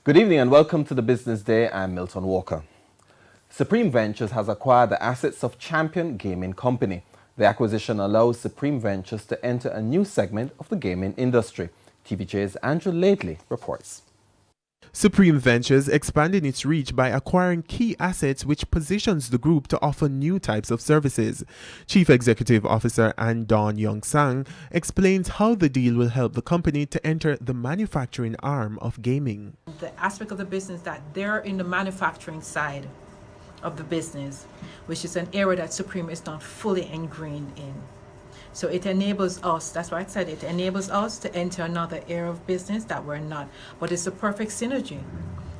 Good evening and welcome to the Business Day. I'm Milton Walker. Supreme Ventures has acquired the assets of Champion Gaming Company. The acquisition allows Supreme Ventures to enter a new segment of the gaming industry. TVJ's Andrew Laidley reports. Supreme Ventures expanding its reach by acquiring key assets which positions the group to offer new types of services. Chief Executive Officer Ann Dawn Young-Sang explains how the deal will help the company to enter the manufacturing arm of gaming. The aspect of the business that they're in the manufacturing side of the business, which is an area that Supreme is not fully ingrained in. So it enables us, that's why I said it enables us to enter another area of business that we're not. But it's a perfect synergy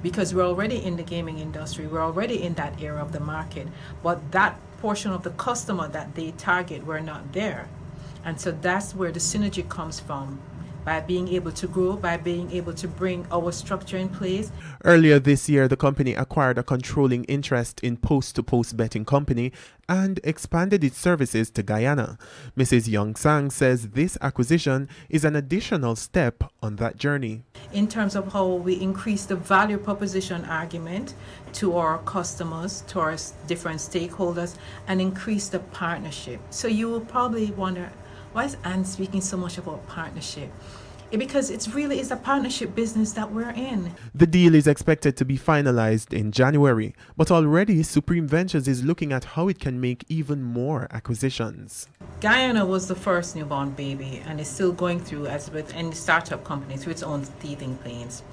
because we're already in the gaming industry, we're already in that area of the market, but that portion of the customer that they target, we're not there. And so that's where the synergy comes from, by being able to grow, by being able to bring our structure in place. Earlier this year, the company acquired a controlling interest in post-to-post betting company and expanded its services to Guyana. Mrs. Young-Sang says this acquisition is an additional step on that journey. In terms of how we increase the value proposition argument to our customers, to our different stakeholders, and increase the partnership. So you will probably wonder, why is Anne speaking so much about partnership? Because it really is a partnership business that we're in. The deal is expected to be finalized in January, but already Supreme Ventures is looking at how it can make even more acquisitions. Guyana was the first newborn baby and is still going through, as with any startup company, through its own teething pains.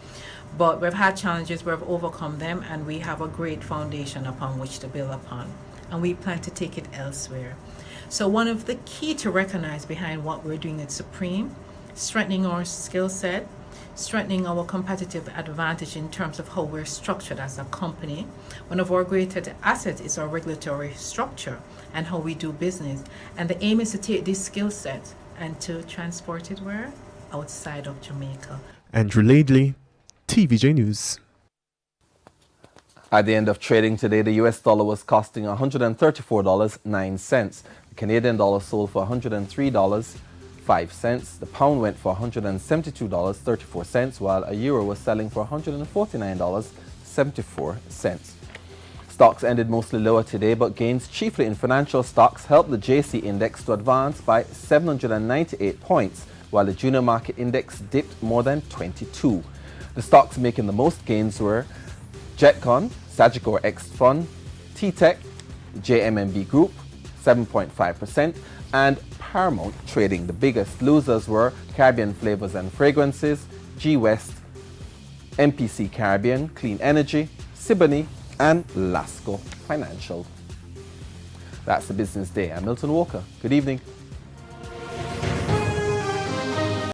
But we've had challenges, we've overcome them, and we have a great foundation upon which to build upon. And we plan to take it elsewhere. So one of the key to recognize behind what we're doing at Supreme, strengthening our skill set, strengthening our competitive advantage in terms of how we're structured as a company. One of our greatest assets is our regulatory structure and how we do business. And the aim is to take this skill set and to transport it where? Outside of Jamaica. Andrew Laidley, TVJ News. At the end of trading today, the US dollar was costing $134.09. The Canadian dollar sold for $103.05. The pound went for $172.34, while a euro was selling for $149.74. Stocks ended mostly lower today, but gains chiefly in financial stocks helped the JC index to advance by 798 points, while the junior market index dipped more than 22. The stocks making the most gains were Jetcon, Sagicor X Fund, T-Tech, JMMB Group, 7.5%, and Paramount Trading. The biggest losers were Caribbean Flavors and Fragrances, G West, MPC Caribbean, Clean Energy, Siboney, and Lasco Financial. That's the Business Day. I'm Milton Walker. Good evening.